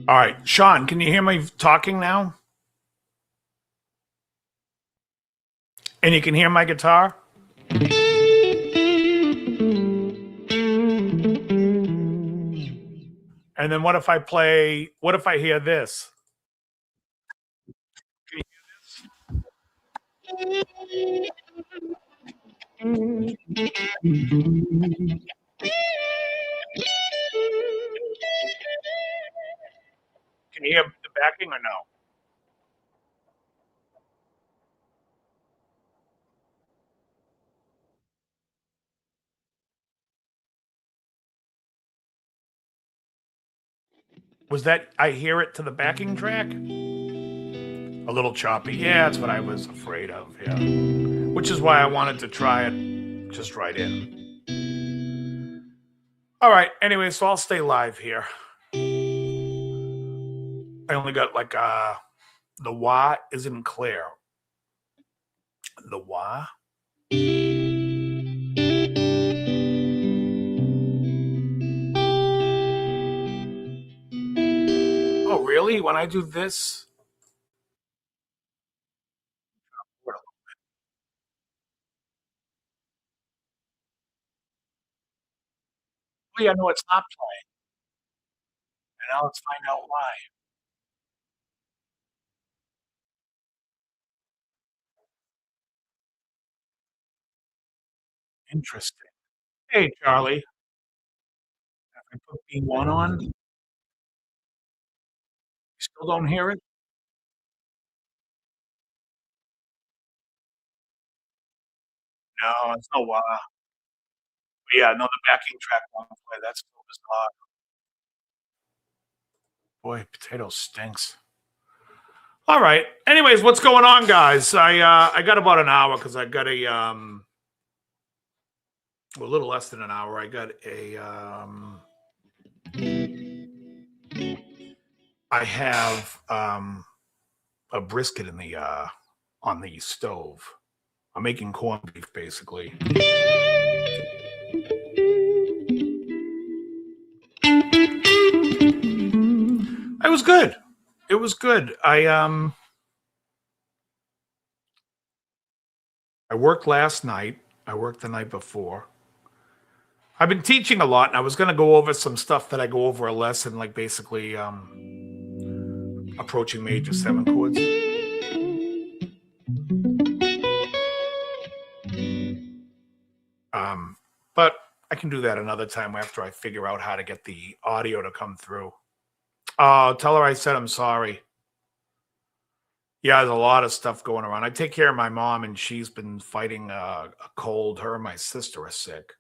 All right, Sean, can you hear me talking now? And you can hear my guitar? And then what if I hear this? Can you hear the backing or no? Was that I hear it to the backing track? A little choppy. Yeah, that's what I was afraid of. Yeah. Which is why I wanted to try it just right in. All right. Anyway, so I'll stay live here. I only got like the wah isn't clear. The wah. Oh, really? When I do this? Oh, yeah, no, it's not playing. And now let's find out why. Interesting. Hey, Charlie. If I put B1 on, you still don't hear it? No, it's no wah. But yeah, no, the backing track won't play. That's so bizarre. Boy, potato stinks. All right. Anyways, what's going on, guys? I got about an hour because I got a little less than an hour. I got I have a brisket in the on the stove. I'm making corned beef basically. It was good. It was good. I worked last night. I worked the night before. I've been teaching a lot, and I was going to go over some stuff that I go over a lesson, like basically approaching major seven chords. But I can do that another time after I figure out how to get the audio to come through. Oh, tell her I said I'm sorry. Yeah, there's a lot of stuff going around. I take care of my mom, and she's been fighting a cold. Her and my sister are sick.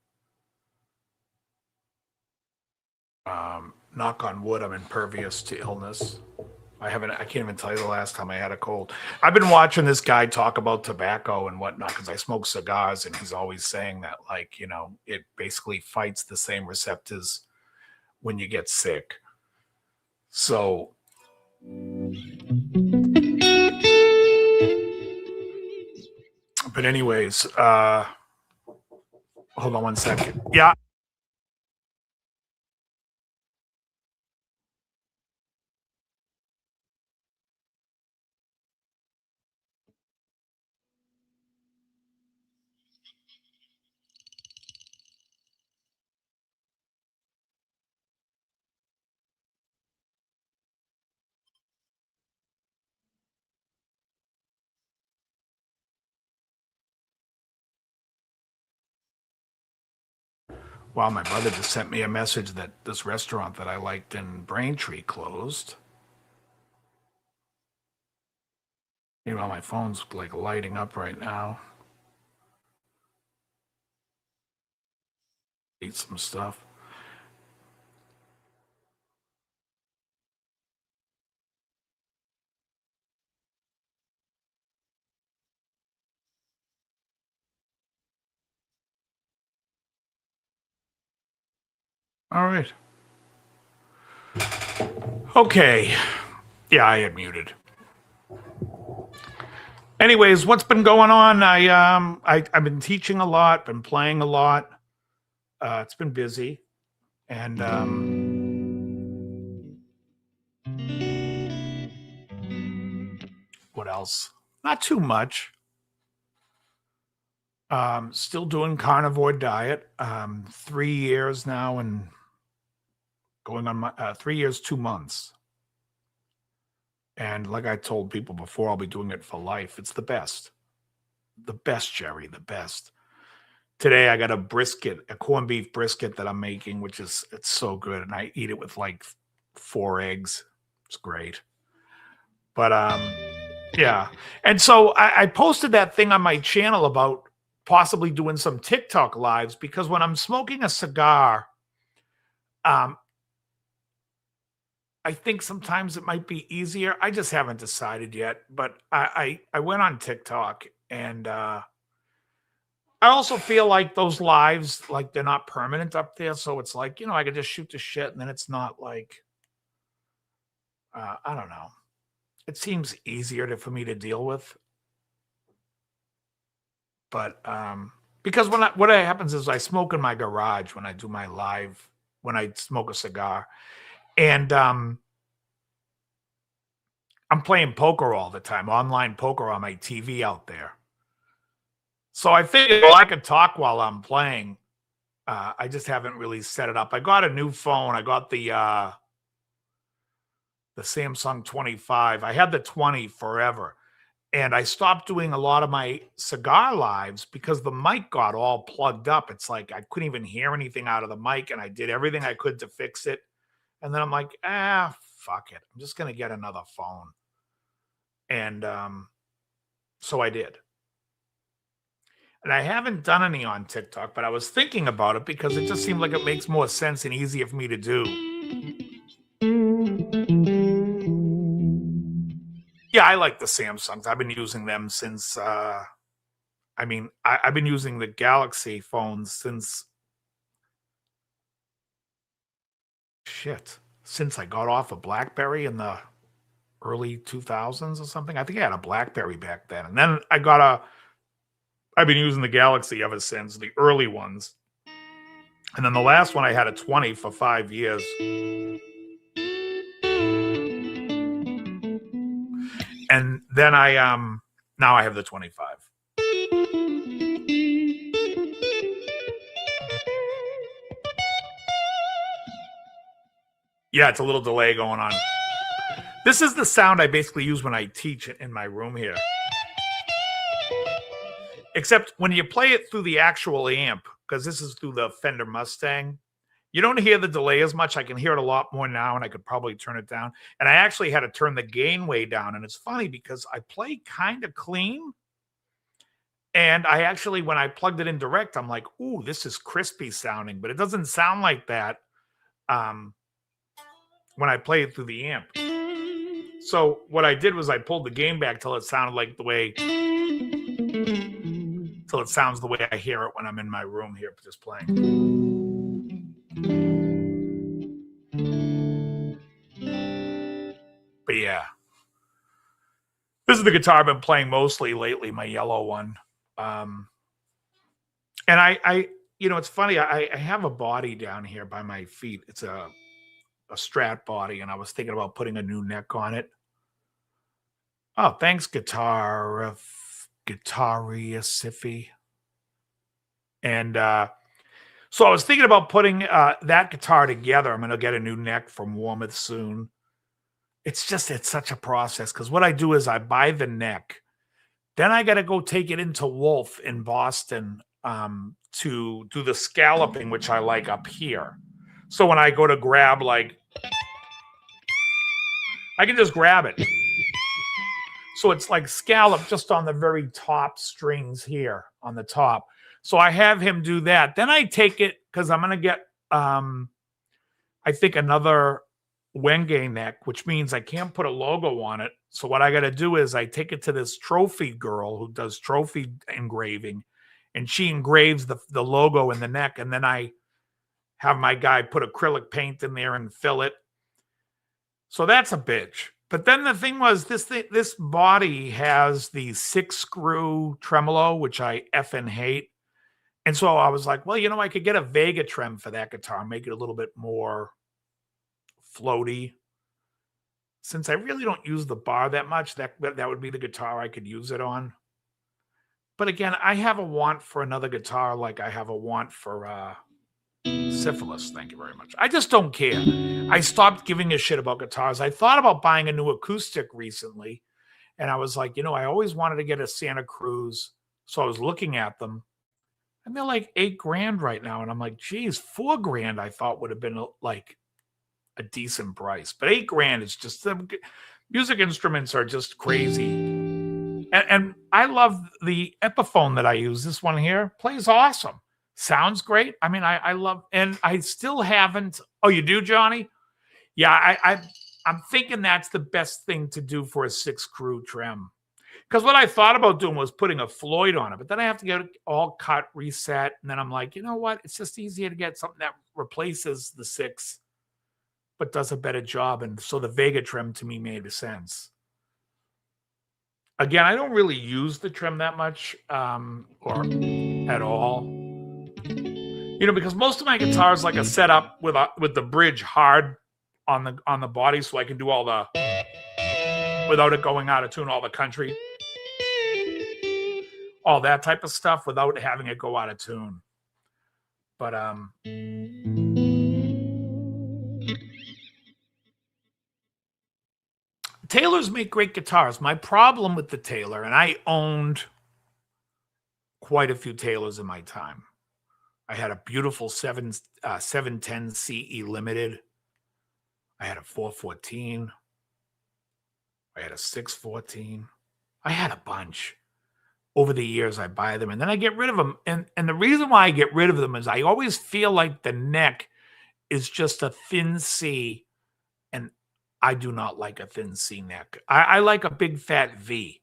Knock on wood, I'm impervious to illness. I can't even tell you the last time I had a cold. I've been watching this guy talk about tobacco and whatnot because I smoke cigars, and he's always saying that, like, it basically fights the same receptors when you get sick. So, but anyways, hold on one second. Yeah. Well, my brother just sent me a message that this restaurant that I liked in Braintree closed. My phone's like lighting up right now. Eat some stuff. All right. Okay. Yeah, I had muted. Anyways, what's been going on? I've been teaching a lot, been playing a lot. It's been busy, and else? Not too much. Still doing carnivore diet. 3 years now and going on my 3 years, 2 months. And like I told people before, I'll be doing it for life. It's the best. The best, Jerry, the best. Today I got a brisket, a corned beef brisket that I'm making, which is it's so good. And I eat it with like 4 eggs. It's great. But yeah. And so I posted that thing on my channel about possibly doing some TikTok lives because when I'm smoking a cigar, um, I think sometimes it might be easier. I just haven't decided yet, but I went on TikTok and I also feel like those lives, like they're not permanent up there. So it's like, I could just shoot the shit and then it's not like, I don't know. It seems easier for me to deal with. But because what happens is I smoke in my garage when I do my live, when I smoke a cigar. And I'm playing poker all the time, online poker on my TV out there. So I figured I could talk while I'm playing. I just haven't really set it up. I got a new phone. I got the Samsung 25. I had the 20 forever. And I stopped doing a lot of my cigar lives because the mic got all plugged up. It's like I couldn't even hear anything out of the mic, and I did everything I could to fix it. And then I'm like, fuck it. I'm just going to get another phone. And so I did. And I haven't done any on TikTok, but I was thinking about it because it just seemed like it makes more sense and easier for me to do. Yeah, I like the Samsungs. I've been using them since, I've been using the Galaxy phones since I got off a BlackBerry in the early 2000s or something. I think I had a BlackBerry back then. And then I've been using the Galaxy ever since, the early ones. And then the last one I had a 20 for 5 years. And then now I have the 25. Yeah, it's a little delay going on. This is the sound I basically use when I teach in my room here. Except when you play it through the actual amp, because this is through the Fender Mustang, you don't hear the delay as much. I can hear it a lot more now, and I could probably turn it down. And I actually had to turn the gain way down. And it's funny because I play kind of clean. And I actually, when I plugged it in direct, I'm like, ooh, this is crispy sounding. But it doesn't sound like that when I play it through the amp. So what I did was I pulled the gain back till it sounded like till it sounds the way I hear it when I'm in my room here just playing. But yeah. This is the guitar I've been playing mostly lately, my yellow one. And it's funny, I have a body down here by my feet. It's a Strat body, and I was thinking about putting a new neck on it. Oh, thanks, Guitaria Siffy. And so I was thinking about putting that guitar together. I'm going to get a new neck from Warmouth soon. It's such a process because what I do is I buy the neck. Then I got to go take it into Wolf in Boston to do the scalloping, which I like up here. So when I go to grab, I can just grab it. So it's like scalloped just on the very top strings here on the top. So I have him do that. Then I take it because I'm going to get, I think, another Wenge neck, which means I can't put a logo on it. So what I got to do is I take it to this trophy girl who does trophy engraving, and she engraves the logo in the neck. And then I have my guy put acrylic paint in there and fill it. So that's a bitch. But then the thing was, this body has the 6-screw tremolo, which I effing hate. And so I was like, well, I could get a Vega trem for that guitar, make it a little bit more floaty. since I really don't use the bar that much, that would be the guitar I could use it on. But again, I have a want for another guitar like I have a want for syphilis. Thank you very much. I just don't care. I stopped giving a shit about guitars. I thought about buying a new acoustic recently, and I was like, I always wanted to get a Santa Cruz. So I was looking at them, and they're like $8,000 right now. And I'm like, geez, $4,000 I thought would have been like a decent price. But $8,000 is just, the music instruments are just crazy. And I love the Epiphone that I use. This one here plays awesome. Sounds great. I mean, I love, and I still haven't. Oh, you do, Johnny? Yeah, I'm thinking that's the best thing to do for a 6-screw trim. Because what I thought about doing was putting a Floyd on it, but then I have to get it all cut, reset, and then I'm like, you know what? It's just easier to get something that replaces the 6, but does a better job. And so the Vega trim to me made sense. Again, I don't really use the trim that much, or at all. Because most of my guitars like a setup with the bridge hard on the body, so I can do all the, without it going out of tune, all the country, all that type of stuff without having it go out of tune. But Taylors make great guitars. My problem with the Taylor, and I owned quite a few Taylors in my time. I had a beautiful 710 CE Limited. I had a 414. I had a 614. I had a bunch. Over the years, I buy them, and then I get rid of them. And the reason why I get rid of them is I always feel like the neck is just a thin C, and I do not like a thin C neck. I like a big fat V,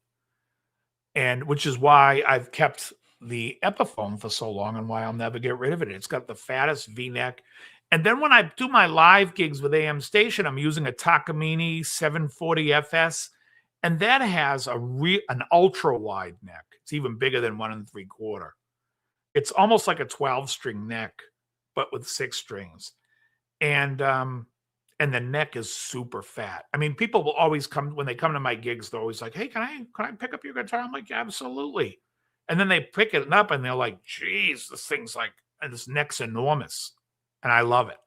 and which is why I've kept the Epiphone for so long and why I'll never get rid of it. It's got the fattest V neck. And then when I do my live gigs with AM Station, I'm using a Takamine 740 FS, and that has an ultra wide neck. It's even bigger than 1 3/4. It's almost like a 12-string neck, but with 6 strings. And the neck is super fat. I mean, people will always come when they come to my gigs. They're always like, "Hey, can I pick up your guitar?" I'm like, "Absolutely." And then they pick it up and they're like, "Geez, this thing's like, and this neck's enormous," and I love it.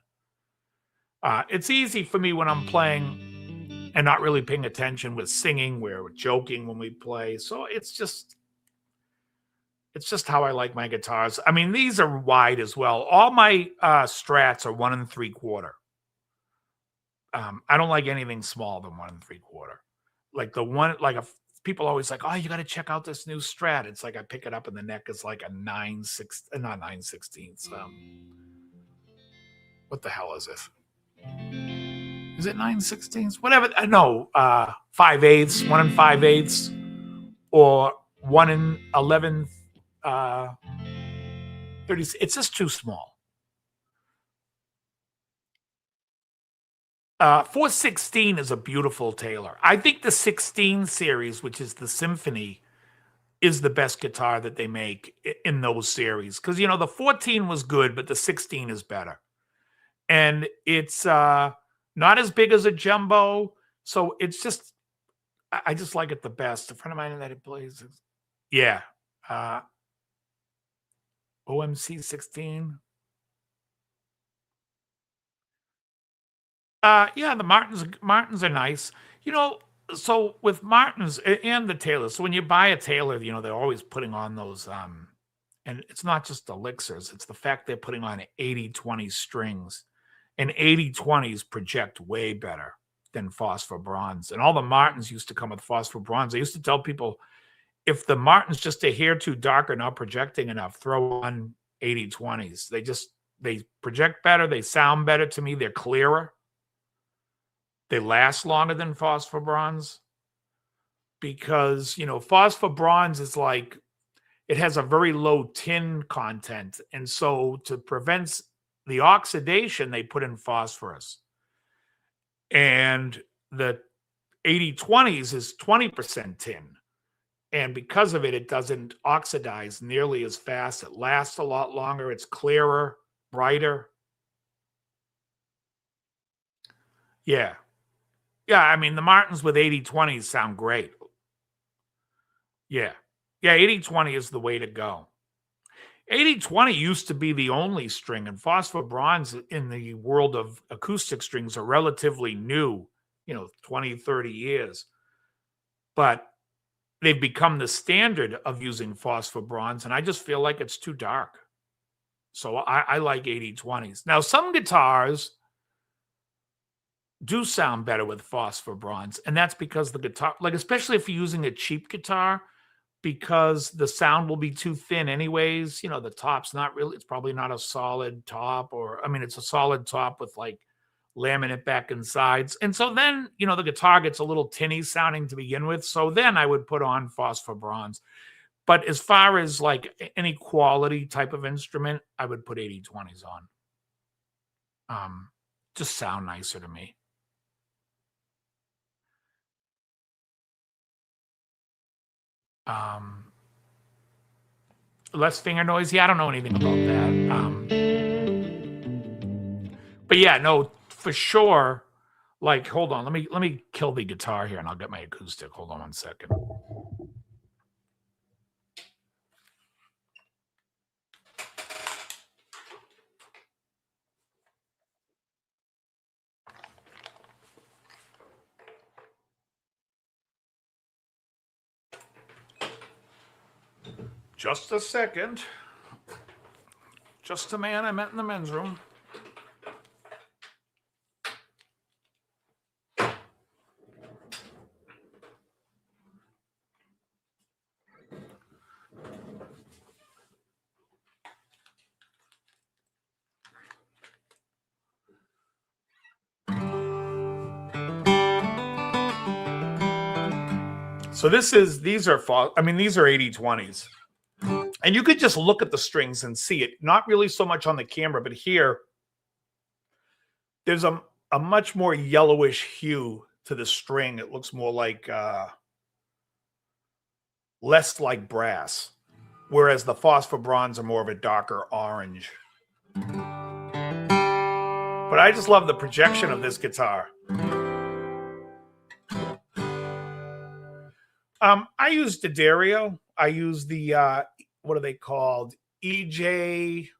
It's easy for me when I'm playing and not really paying attention with singing. We're joking when we play, so it's just how I like my guitars. I mean, these are wide as well. All my Strats are 1 3/4. I don't like anything smaller than 1 3/4. Like the one, people always like, "Oh, you got to check out this new Strat." It's like I pick it up and the neck is like a 9/6, not 9/16. What the hell is it? Is it 9/16? Whatever. No, 5/8, 1 5/8, or 1 11. 30. It's just too small. 416 is a beautiful Taylor. I think the 16 series, which is the Symphony, is the best guitar that they make in those series. Because, the 14 was good, but the 16 is better. And it's not as big as a jumbo. So it's just, I just like it the best. A friend of mine that it plays. Yeah. OMC 16. Yeah, the Martins are nice. So with Martins and the Taylors, so when you buy a Taylor, they're always putting on those and it's not just elixirs, it's the fact they're putting on 80/20 strings. And 80/20s project way better than phosphor bronze. And all the Martins used to come with phosphor bronze. I used to tell people, if the Martin's just a hair too dark or not projecting enough, throw on 80/20s. They project better, they sound better to me, they're clearer. They last longer than phosphor bronze because, phosphor bronze is like, it has a very low tin content. And so to prevent the oxidation, they put in phosphorus. And the 80/20s is 20% tin. And because of it, it doesn't oxidize nearly as fast. It lasts a lot longer. It's clearer, brighter. Yeah. Yeah, I mean, the Martins with 80/20s sound great. Yeah. Yeah, 80/20 is the way to go. 80/20 used to be the only string, and phosphor bronze in the world of acoustic strings are relatively new, 20, 30 years. But they've become the standard of using phosphor bronze, and I just feel like it's too dark. So I like 80/20s. Now, some guitars do sound better with phosphor bronze, and that's because the guitar, like especially if you're using a cheap guitar, because the sound will be too thin anyways. The top's not really, it's probably not a solid top, or I mean, it's a solid top with like laminate back and sides. And so then, the guitar gets a little tinny sounding to begin with. So then I would put on phosphor bronze. But as far as like any quality type of instrument, I would put 80/20s on. Just sound nicer to me. Less finger noise. Yeah, I don't know anything about that. But yeah, no, for sure. Like, hold on, let me kill the guitar here, and I'll get my acoustic. Hold on 1 second. Just a second. Just a man I met in the men's room. So these are 80/20s. And you could just look at the strings and see it. Not really so much on the camera, but here, there's a much more yellowish hue to the string. It looks more like less like brass, whereas the phosphor bronze are more of a darker orange. But I just love the projection of this guitar. I use D'Addario. I use the what are they called? EJ.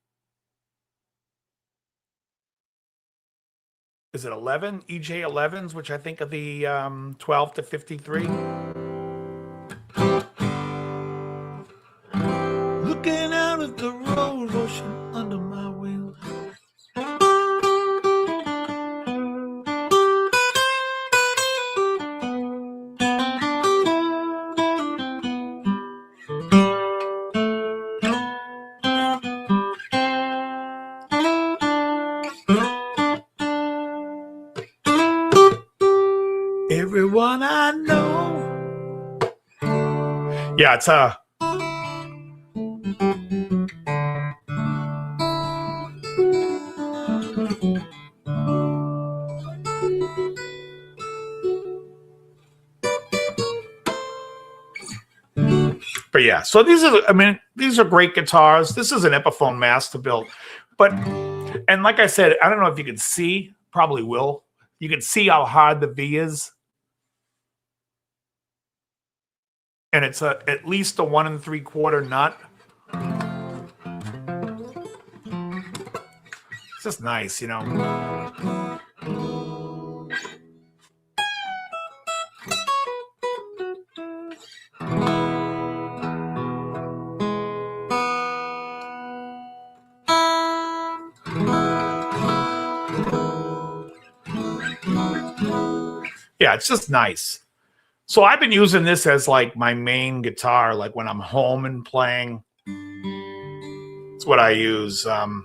Is it 11? EJ 11s, which I think are the 12 to 53. Looking out at the road ocean under my wheels. Everyone I know. Yeah, it's but yeah, so these are great guitars. This is an Epiphone master build. But, and like I said, I don't know if you can see, probably will. You can see how hard the V is. And it's at least a 1 3/4 nut. It's just nice, Yeah, it's just nice. So I've been using this as like my main guitar, like when I'm home and playing. It's what I use. And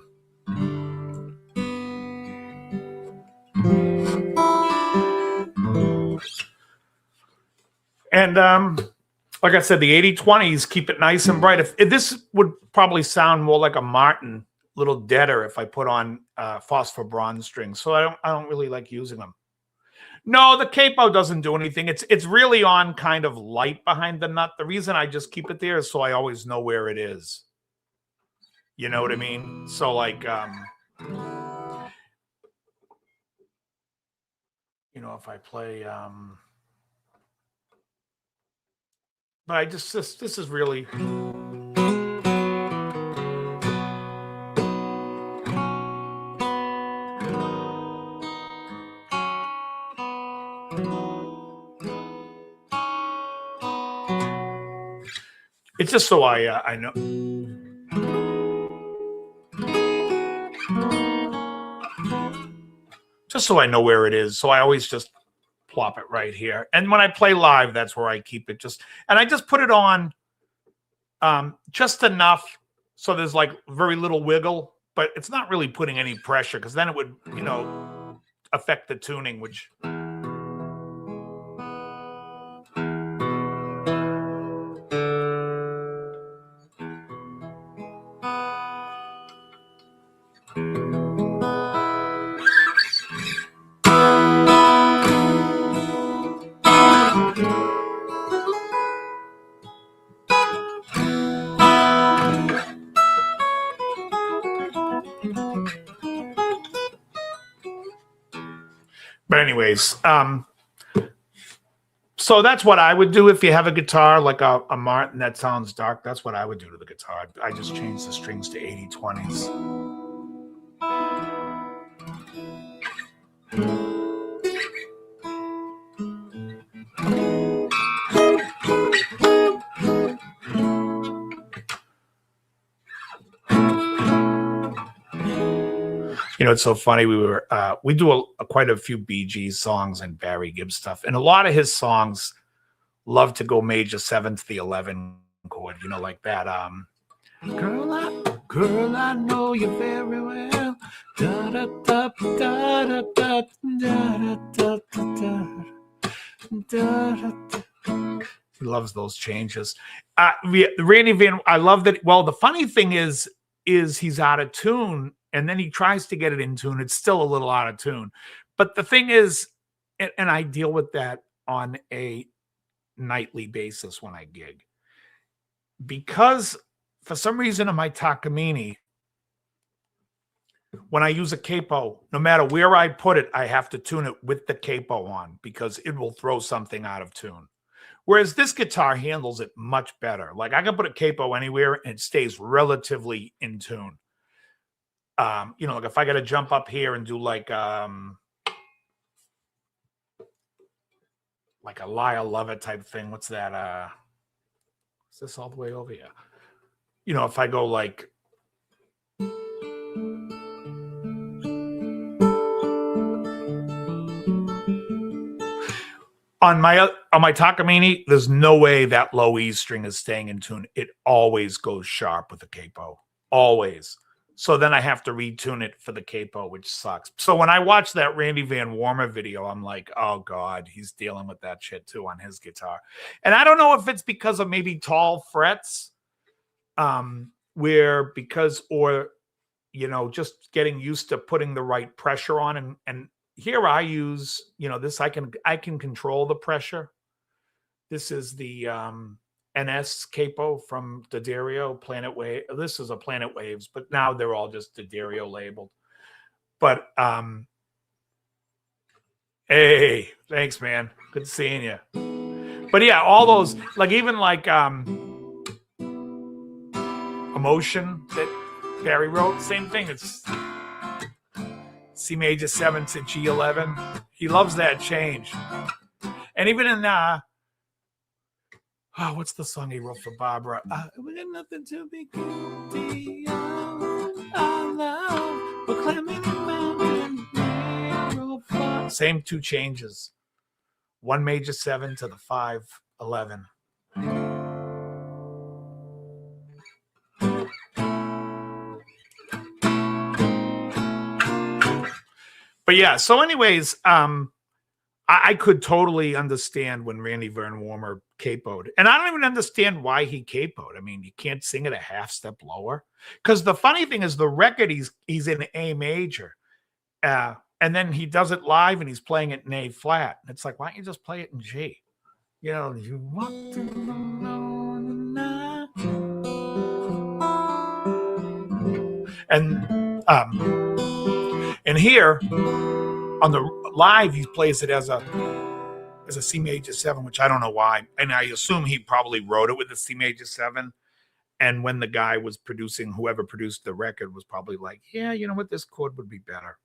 like I said, the 80/20s keep it nice and bright. If this would probably sound more like a Martin, little deader if I put on phosphor bronze strings. So I don't really like using them. No, the capo doesn't do anything. It's really on kind of light behind the nut. The reason I just keep it there is so I always know where it is. You know what I mean? So like you know, if I play, but I just, this is really, it's just so I know. Just so I know where it is. So I always just plop it right here. And when I play live, that's where I keep it. And I just put it on just enough so there's like very little wiggle, but it's not really putting any pressure because then it would, you know, affect the tuning, which. But anyways, so that's what I would do if you have a guitar like a Martin that sounds dark. That's what I would do to the guitar. I just change the strings to 80/20s. You know, it's so funny. We do quite a few Bee Gees songs and Barry Gibb stuff, and a lot of his songs love to go major 7th, the 11 chord. You know, like that. Girl, I know you very well. Da, da, da, da, da, da, da, da, da, da, da. He loves those changes. Randy Van, I love that. Well, the funny thing is he's out of tune. And then he tries to get it in tune. It's still a little out of tune. But the thing is, and I deal with that on a nightly basis when I gig. Because for some reason in my Takamine, when I use a capo, no matter where I put it, I have to tune it with the capo on because it will throw something out of tune. Whereas this guitar handles it much better. Like I can put a capo anywhere and it stays relatively in tune. You know, like if I got to jump up here and do like a Lyle Lovett type thing. What's that? Is this all the way over here? You know, if I go like. On my Takamine, there's no way that low E string is staying in tune. It always goes sharp with the capo. Always. So then I have to retune it for the capo, which sucks. So when I watch that Randy Van Warmer video, I'm like, oh God, he's dealing with that shit too on his guitar. And I don't know if it's because of maybe tall frets, or, you know, just getting used to putting the right pressure on. And here I use, you know, this, I can control the pressure. This is the, NS capo from D'Addario, Planet Wave. This is a Planet Waves, but now they're all just D'Addario labeled. But hey, thanks, man. Good seeing you. But yeah, all those, like even like Emotion that Barry wrote, same thing. It's C major 7 to G11. He loves that change. And even in what's the song he wrote for Barbara? We got nothing to be guilty of. Our love, we're climbing a mountain. Same two changes. 1 major 7 to the 5/11. But yeah, so anyways, I could totally understand when Randy Van Warmer capoed. And I don't even understand why he capoed. I mean, you can't sing it a half step lower. Because the funny thing is the record, he's in A major. And then he does it live and he's playing it in A flat. And it's like, why don't you just play it in G? You know, you want to know tonight. And here on the but live he plays it as a C major 7, which I don't know why. And I assume he probably wrote it with the C major 7. And when the guy was producing, whoever produced the record was probably like, yeah, you know what, this chord would be better.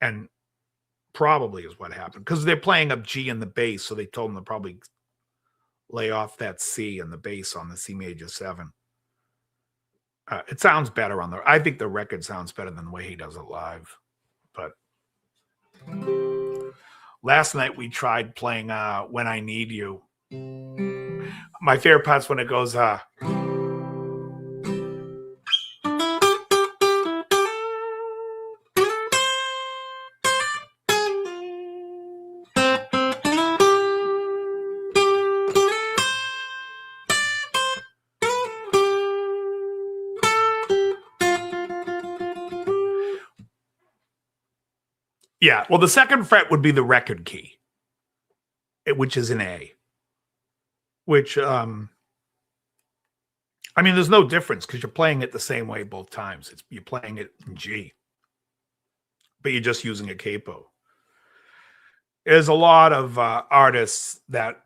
And probably is what happened, because they're playing up G in the bass, so they told him to probably lay off that C and the bass on the C major 7. It sounds better on I think the record sounds better than the way he does it live. But last night we tried playing When I Need You. My favorite part's when it goes, yeah, well, the second fret would be the record key, which is an A. Which, I mean, there's no difference because you're playing it the same way both times. You're playing it in G, but you're just using a capo. There's a lot of artists that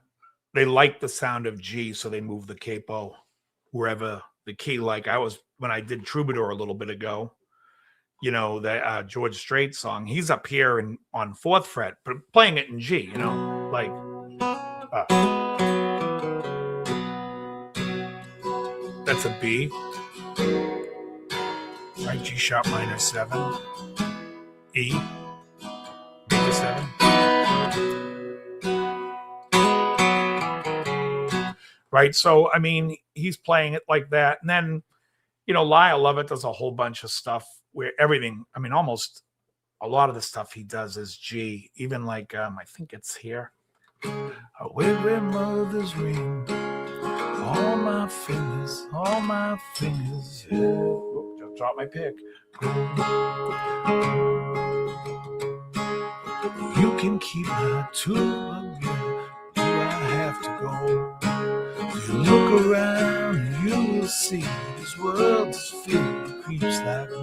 they like the sound of G, so they move the capo wherever the key. Like when I did Troubadour a little bit ago, you know, the George Strait song, he's up here on 4th fret, but playing it in G, you know, like that's a B, right? G sharp minor 7, E, major 7. Right. So, I mean, he's playing it like that. And then, you know, Lyle Lovett does a whole bunch of stuff where everything, I mean, almost a lot of the stuff he does is G. Even like, I think it's here. Away where mothers ring, all my fingers, yeah. Oh, just dropped my pick. You can keep my tool again. Do I have to go? If you look around, you will see this world is filled with creeps like me.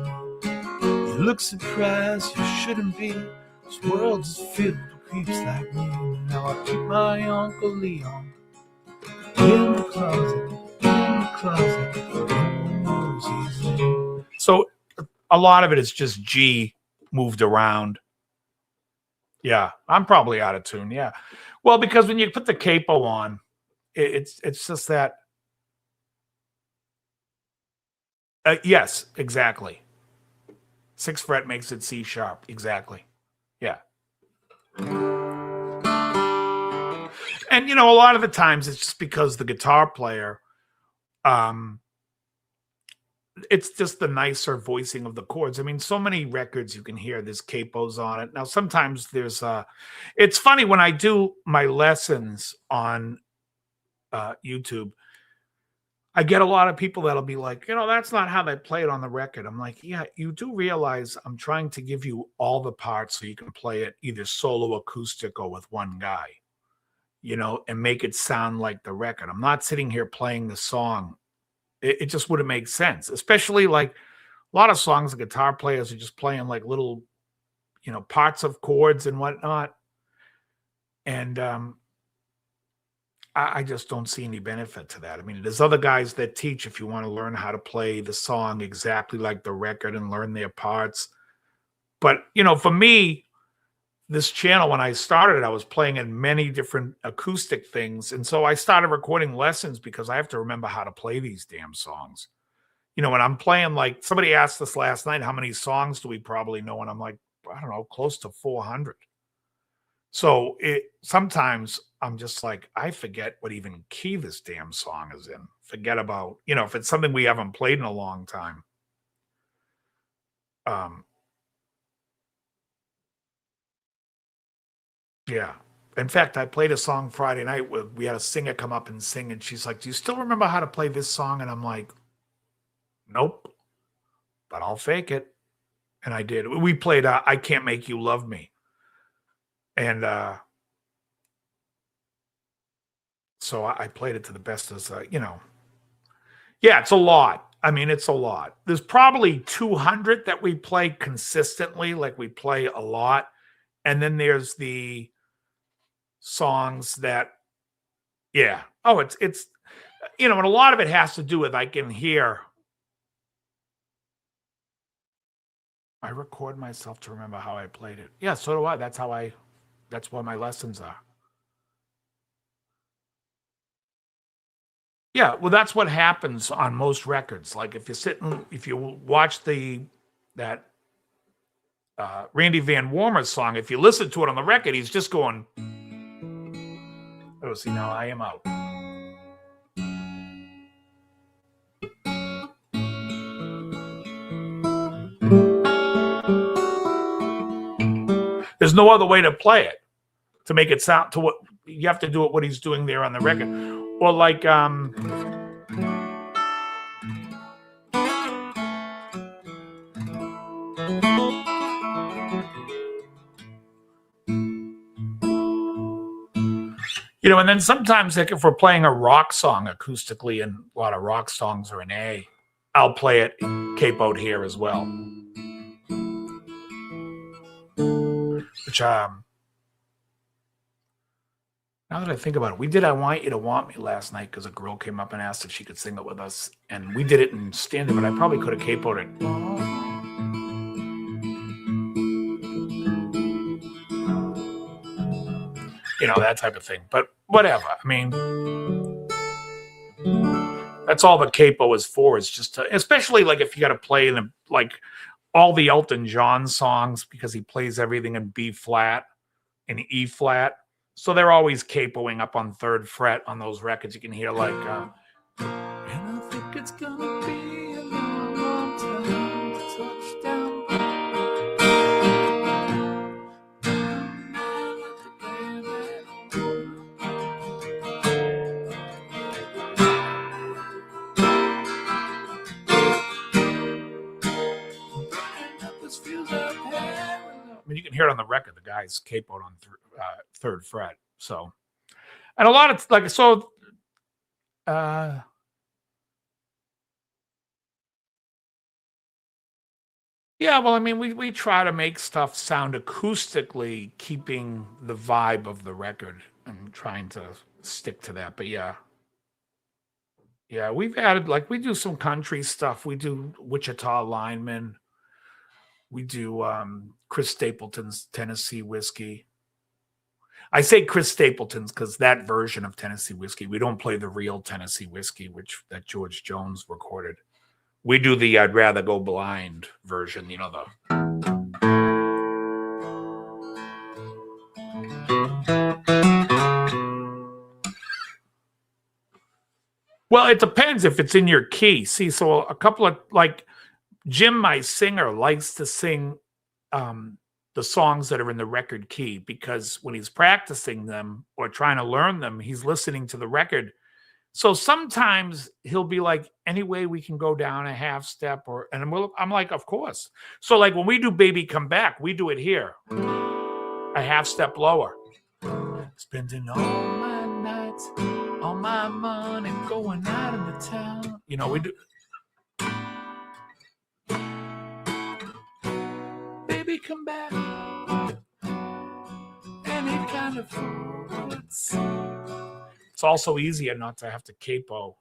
You look surprised, you shouldn't be. This world is filled with creeps like me. Now I keep my Uncle Leon in the closet, no one knows he's in. So a lot of it is just G moved around. Yeah, I'm probably out of tune. Yeah. Well, because when you put the capo on, it's just that. Yes, exactly. 6th fret makes it C sharp. Exactly. Yeah. And, you know, a lot of the times it's just because the guitar player, it's just the nicer voicing of the chords. I mean, so many records you can hear there's capos on it. Now, sometimes there's it's funny when I do my lessons on YouTube, I get a lot of people that'll be like, you know, that's not how they play it on the record. I'm like, yeah, you do realize I'm trying to give you all the parts so you can play it either solo, acoustic, or with one guy, you know, and make it sound like the record. I'm not sitting here playing the song. It just wouldn't make sense, especially like a lot of songs, the guitar players are just playing like little, you know, parts of chords and whatnot. And I just don't see any benefit to that. I mean, there's other guys that teach if you want to learn how to play the song exactly like the record and learn their parts. But, you know, for me, this channel, when I started, I was playing in many different acoustic things. And so I started recording lessons because I have to remember how to play these damn songs. You know, when I'm playing, like somebody asked us last night, how many songs do we probably know? And I'm like, I don't know, close to 400. So sometimes I'm just like, I forget what even key this damn song is in. Forget about, you know, if it's something we haven't played in a long time. Yeah. In fact, I played a song Friday night where we had a singer come up and sing, and she's like, do you still remember how to play this song? And I'm like, nope, but I'll fake it. And I did. We played I Can't Make You Love Me. And so I played it to the best as, you know. Yeah, it's a lot. I mean, it's a lot. There's probably 200 that we play consistently, like we play a lot. And then there's the songs that, yeah. Oh, it's and a lot of it has to do with, I can hear. I record myself to remember how I played it. Yeah, so do I. That's what my lessons are. Yeah, well, that's what happens on most records. Like if you watch that Randy Van Warmer song, if you listen to it on the record, he's just going, oh, see, now I am out. There's no other way to play it to make it sound to what you have to do it what he's doing there on the record. Or like and then sometimes, like if we're playing a rock song acoustically, and a lot of rock songs are in A, I'll play it capoed here as well. Which now that I think about it, we did I Want You to Want Me last night because a girl came up and asked if she could sing it with us. And we did it in standard, but I probably could have capoed it. That type of thing. But whatever. I mean, that's all the capo is for, is just to, especially like if you got to play in like all the Elton John songs, because he plays everything in B flat and E flat. So they're always capoing up on 3rd fret on those records. You can hear like, and I think it's gonna be a long time to touch down. I mean, you can hear it on the record. The guy's capoed on 3rd fret. So, and a lot of like so. Yeah, well, I mean, we try to make stuff sound acoustically, keeping the vibe of the record and trying to stick to that. But yeah, we've added, like, we do some country stuff. We do Wichita Lineman. We do Chris Stapleton's Tennessee Whiskey. I say Chris Stapleton's because that version of Tennessee Whiskey, we don't play the real Tennessee Whiskey, that George Jones recorded. We do the I'd Rather Go Blind version, Well, it depends if it's in your key. See, so a couple of, like, Jim, my singer, likes to sing the songs that are in the record key, because when he's practicing them or trying to learn them, he's listening to the record. So sometimes he'll be like, anyway, we can go down a half step, and I'm like, of course. So like when we do Baby Come Back, we do it here, a half step lower. Spending all my nights, all my money, going out in the town. We do. Baby, come back. Any kind of forwards. It's also easier not to have to capo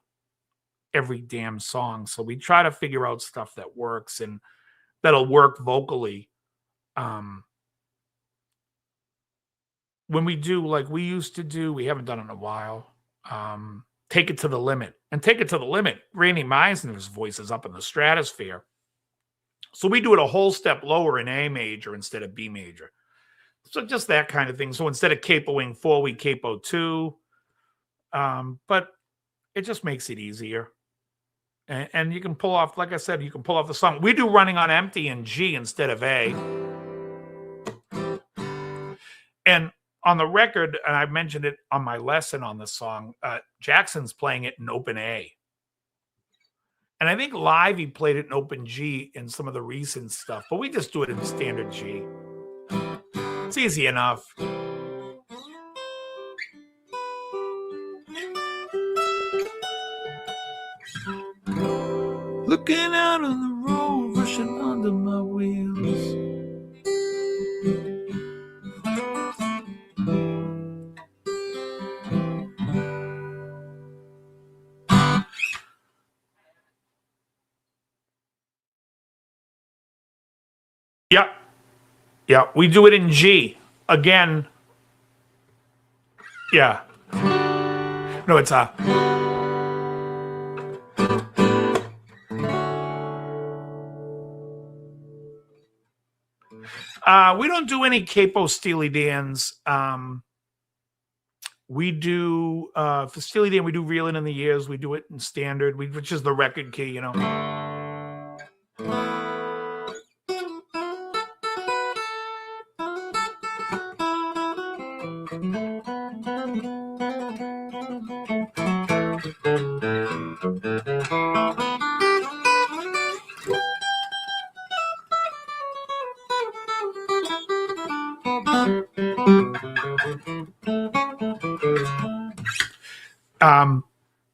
every damn song. So we try to figure out stuff that works and that'll work vocally. When we do, like we used to do, we haven't done it in a while, Take It to the Limit. And Take It to the Limit, Randy Meisner's voice is up in the stratosphere. So we do it a whole step lower in A major instead of B major. So just that kind of thing. So instead of capoing 4, we capo 2. But it just makes it easier. And you can pull off, like I said, you can pull off the song. We do Running on Empty in G instead of A. And on the record, and I mentioned it on my lesson on the song, Jackson's playing it in open A. And I think live he played it in open G in some of the recent stuff, but we just do it in standard G. It's easy enough. Looking out on the road, rushing under my wheels. Yeah, we do it in G. Again, yeah. No, it's a. We don't do any Capo Steely Dan's. We do for Steely Dan, we do Reeling in the Years. We do it in standard, which is the record key, you know.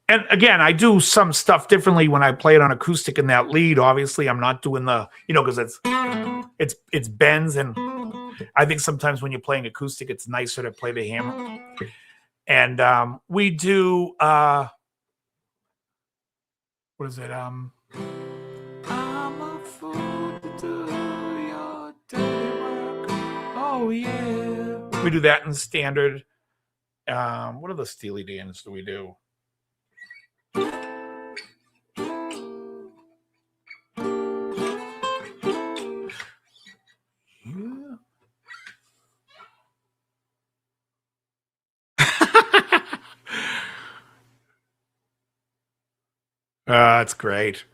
And again, I do some stuff differently when I play it on acoustic in that lead. Obviously, I'm not doing the, you know, because it's bends, and I think sometimes when you're playing acoustic, it's nicer to play the hammer. And we do what is it? I'm a fool to do your dirty work. Oh yeah. We do that in standard. What are the Steely Dan's do we do? That's great.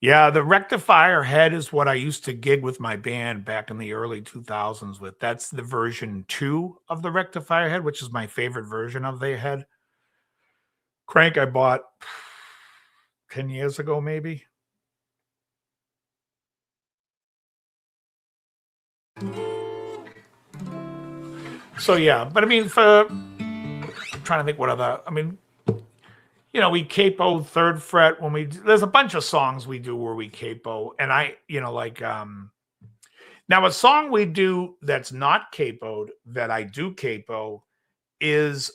Yeah, the rectifier head is what I used to gig with my band back in the early 2000s with. That's the version 2 of the rectifier head, which is my favorite version of the head. Crank I bought 10 years ago, maybe. So yeah, but I mean, I'm trying to think what other, I mean, you know, we capo third fret when there's a bunch of songs we do where we capo, and I, you know, like, now a song we do that's not capoed that I do capo is,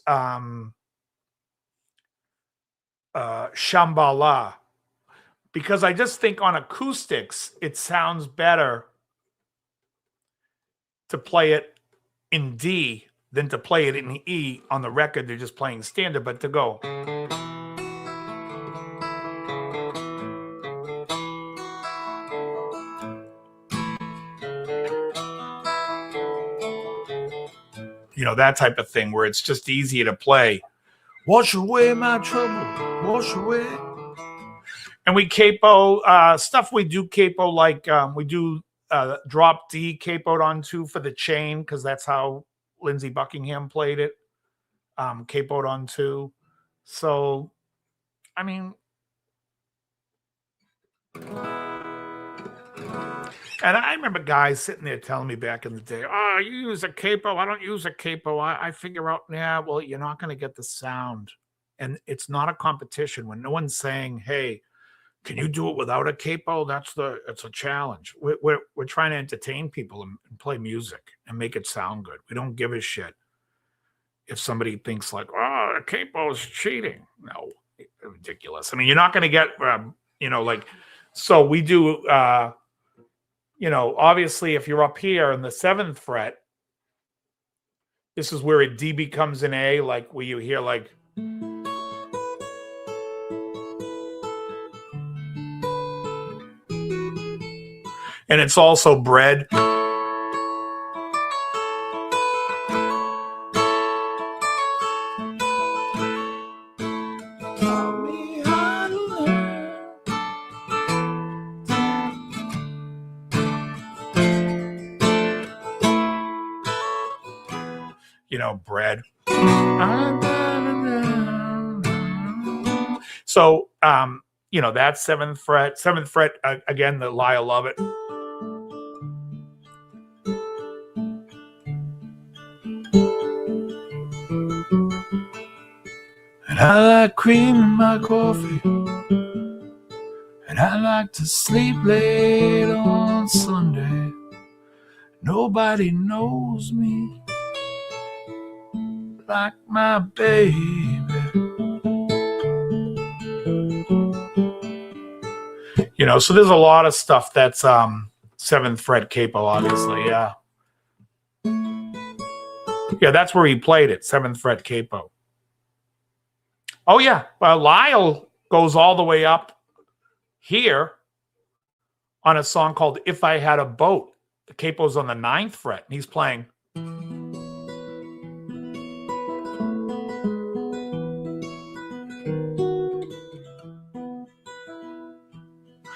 Shambhala, because I just think on acoustics, it sounds better to play it in D than to play it in E on the record. They're just playing standard, but to go. You know, that type of thing where it's just easier to play. Wash away my trouble, wash away. And we capo stuff we do capo, like we do drop D capoed onto for the chain, because that's how Lindsey Buckingham played it. Capoed onto. So, I mean, and I remember guys sitting there telling me back in the day, "Oh, you use a capo. I don't use a capo. I figure out, yeah, well, you're not going to get the sound." And it's not a competition when no one's saying, "Hey, can you do it without a capo?" It's a challenge. We're trying to entertain people and play music and make it sound good. We don't give a shit if somebody thinks like, "Oh, a capo is cheating." No, ridiculous. I mean, you're not going to get, you know, like, so we do, you know, obviously if you're up here in the 7th fret, this is where a D becomes an A, like where you hear like, and it's also bread. You know, bread. So, you know, that's 7th fret. 7th fret, again, the lie, I love it. And I like cream in my coffee, and I like to sleep late on Sunday. Nobody knows me like my baby. You know, so there's a lot of stuff that's 7th fret capo, obviously. Yeah. Yeah, that's where he played it, 7th fret capo. Oh, yeah. Well, Lyle goes all the way up here on a song called If I Had a Boat. The capo's on the 9th fret, and he's playing.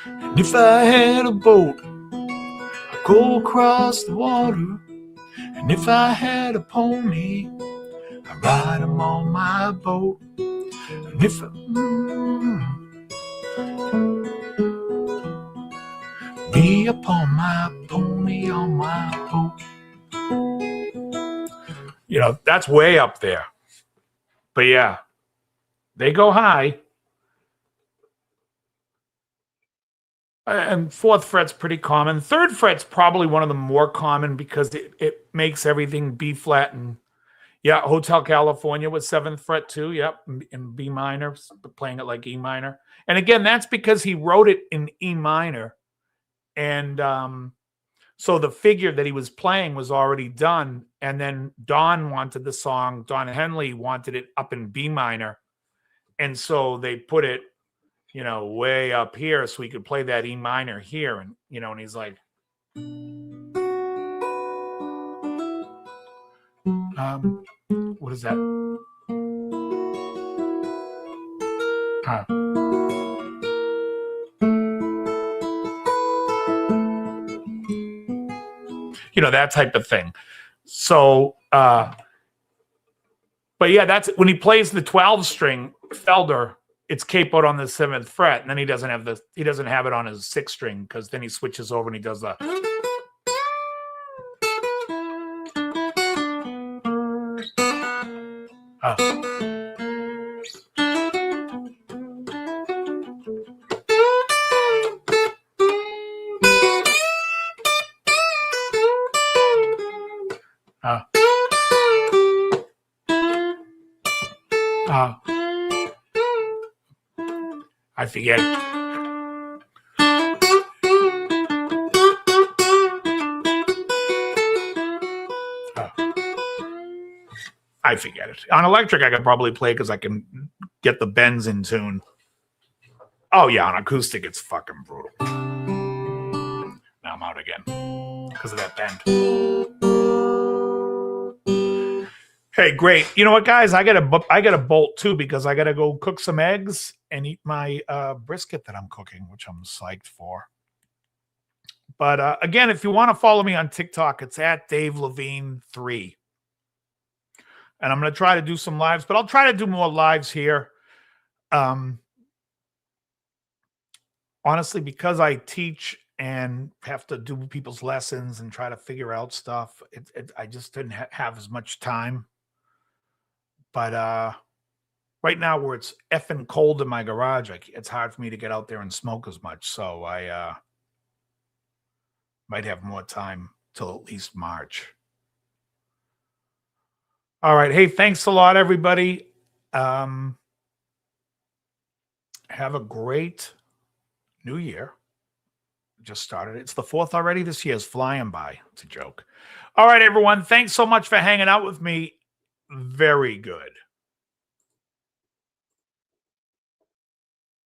And if I had a boat, I'd go across the water. And if I had a pony, I'd ride him on my boat. And if be upon my pony on my boat. You know, that's way up there. But yeah, they go high. And 4th fret's pretty common. 3rd fret's probably one of the more common because it makes everything B flat. And yeah, Hotel California was 7th fret too. Yep, in B minor, playing it like E minor. And again, that's because he wrote it in E minor. And so the figure that he was playing was already done. And then Don wanted the song, Don Henley wanted it up in B minor. And so they put it, you know, way up here so he could play that E minor here. And, you know, and he's like, what is that? You know, that type of thing. So, but yeah, that's when he plays the 12 string Felder, it's capoed on the 7th fret, and then he doesn't have it on his 6th string because then he switches over and he does the. I forget it. I forget it. On electric, I could probably play because I can get the bends in tune. Oh, yeah, on acoustic, it's fucking brutal. Now I'm out again because of that bend. Hey, great. You know what, guys? I got a bolt, too, because I got to go cook some eggs and eat my brisket that I'm cooking, which I'm psyched for. But again, if you want to follow me on TikTok, it's at Dave Levine 3. And I'm going to try to do some lives, but I'll try to do more lives here. Honestly, because I teach and have to do people's lessons and try to figure out stuff, I just didn't have as much time. But right now where it's effing cold in my garage, it's hard for me to get out there and smoke as much. So I might have more time till at least March. All right. Hey, thanks a lot, everybody. Have a great New Year. Just started. It's the 4th already. This year's flying by. It's a joke. All right, everyone. Thanks so much for hanging out with me. Very good.